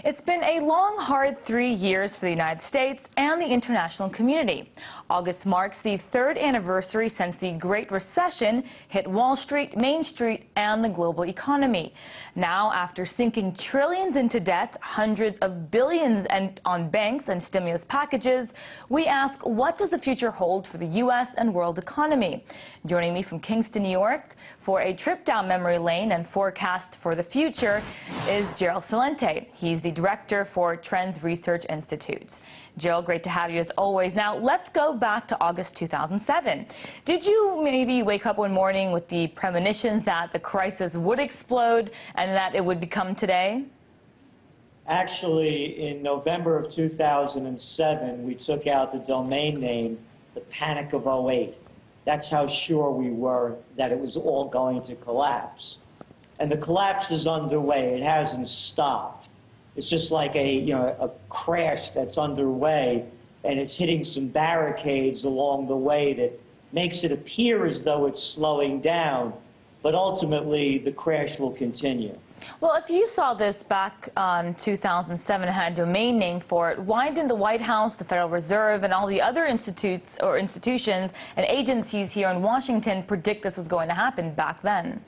It's been a long, hard 3 years for the United States and the international community. August marks the third anniversary since the Great Recession hit Wall Street, Main Street, and the global economy. Now, after sinking trillions into debt, hundreds of billions on banks and stimulus packages, we ask, what does the future hold for the U.S. and world economy? Joining me from Kingston, New York, for a trip down memory lane and forecast for the future is Celente. He's the director for Trends Research Institute. Jill, great to have you as always. Now, let's go back to August 2007. Did you maybe wake up one morning with the premonitions that the crisis would explode and that it would become today? Actually, in November of 2007, we took out the domain name, the Panic of '08. That's how sure we were that it was all going to collapse. And the collapse is underway. It hasn't stopped. It's just like a crash that's underway, and it's hitting some barricades along the way that makes it appear as though it's slowing down, but ultimately the crash will continue. Well, if you saw this back in 2007 and had a domain name for it, why didn't the White House, the Federal Reserve, and all the other institutions and agencies here in Washington predict this was going to happen back then?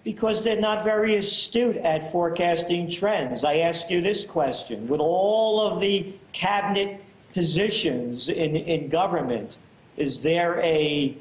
Because they're not very astute at forecasting trends. I ask you this question. With all of the cabinet positions in government, is there a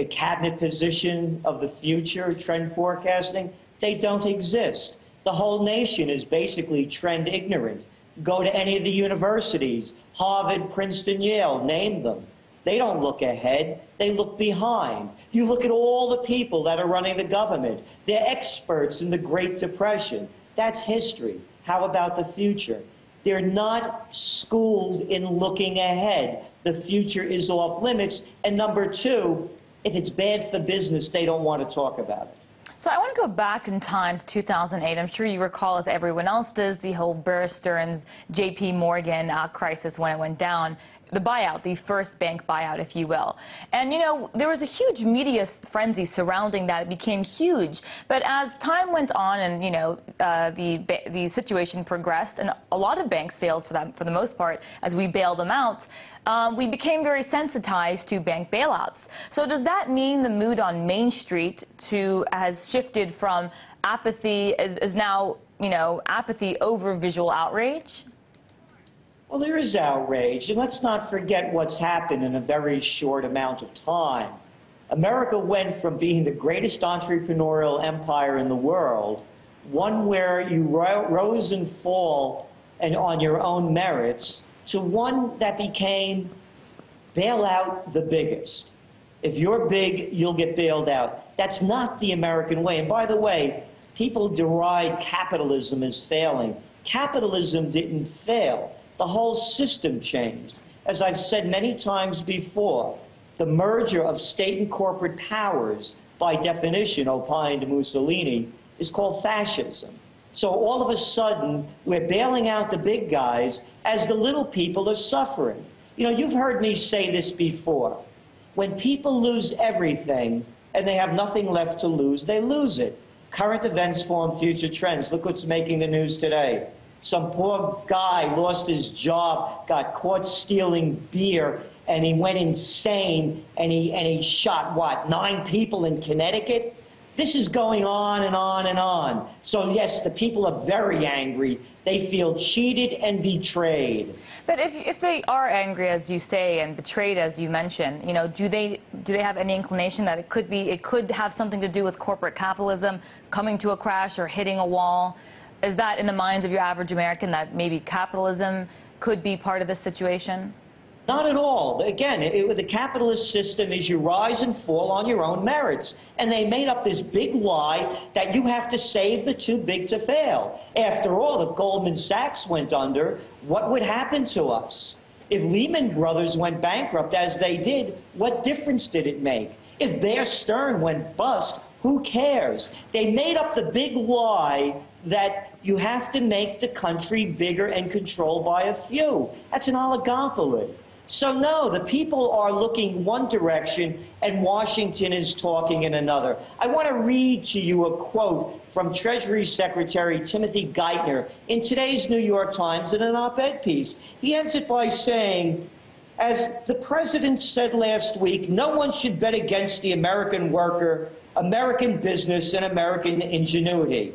cabinet position of the future trend forecasting? They don't exist. The whole nation is basically trend ignorant. Go to any of the universities, Harvard, Princeton, Yale, name them. They don't look ahead, they look behind. You look at all the people that are running the government. They're experts in the Great Depression. That's history. How about the future? They're not schooled in looking ahead. The future is off limits. And number two, if it's bad for business, they don't want to talk about it. So I want to go back in time to 2008. I'm sure you recall, as everyone else does, the whole Bear Stearns J.P. Morgan crisis when it went down. The buyout, the first bank buyout, if you will. And, you know, there was a huge media frenzy surrounding that. It became huge. But as time went on and, you know, the situation progressed, and a lot of banks failed for the most part, as we bailed them out, we became very sensitized to bank bailouts. So does that mean the mood on Main Street has shifted from apathy, is now, you know, apathy over visual outrage? Well, there is outrage, and let's not forget what's happened in a very short amount of time. America went from being the greatest entrepreneurial empire in the world, one where you rose and fall and on your own merits, to one that became bail out the biggest. If you're big, you'll get bailed out. That's not the American way. And by the way, people deride capitalism as failing. Capitalism didn't fail. The whole system changed. As I've said many times before, the merger of state and corporate powers, by definition, opined Mussolini, is called fascism. So all of a sudden, we're bailing out the big guys as the little people are suffering. You know, you've heard me say this before. When people lose everything and they have nothing left to lose, they lose it. Current events form future trends. Look what's making the news today. Some poor guy lost his job, got caught stealing beer, and he went insane, and he shot, what, 9 people in Connecticut? This is going on and on and on. So, yes, the people are very angry. They feel cheated and betrayed. But if they are angry, as you say, and betrayed, as you mentioned, you know, do they have any inclination that it could have something to do with corporate capitalism coming to a crash or hitting a wall? Is that in the minds of your average American that maybe capitalism could be part of this situation? Not at all. Again, the capitalist system is you rise and fall on your own merits. And they made up this big lie that you have to save the too big to fail. After all, if Goldman Sachs went under, what would happen to us? If Lehman Brothers went bankrupt, as they did, what difference did it make? If Bear Stearns went bust, who cares? They made up the big lie that you have to make the country bigger and controlled by a few. That's an oligopoly. So no, the people are looking one direction and Washington is talking in another. I want to read to you a quote from Treasury Secretary Timothy Geithner in today's New York Times in an op-ed piece. He ends it by saying, as the president said last week, no one should bet against the American worker, American business, and American ingenuity.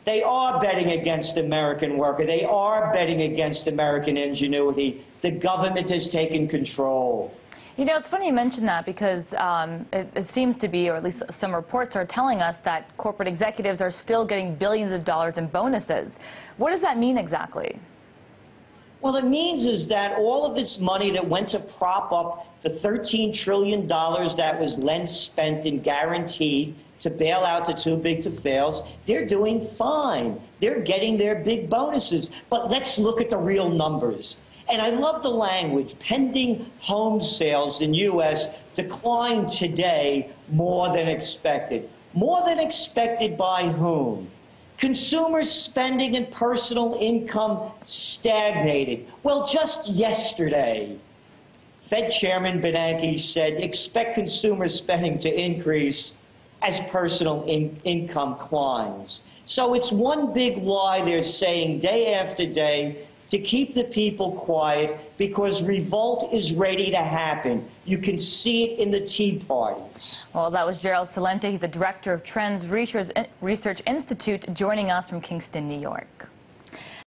They are betting against the American worker. They are betting against American ingenuity. The government has taken control. You know, it's funny you mention that because it seems to be, or at least some reports are telling us that corporate executives are still getting billions of dollars in bonuses. What does that mean exactly? Well, it means is that all of this money that went to prop up the $13 trillion that was lent, spent, and guaranteed to bail out the too big to fails, they're doing fine. They're getting their big bonuses. But let's look at the real numbers. And I love the language. Pending home sales in U.S. declined today more than expected. More than expected by whom? Consumer spending and personal income stagnated. Well, just yesterday, Fed Chairman Bernanke said, expect consumer spending to increase as personal income climbs. So it's one big lie they're saying day after day to keep the people quiet because revolt is ready to happen. You can see it in the Tea Parties. Well, that was Gerald Celente. He's the director of Trends Research Institute, joining us from Kingston, New York.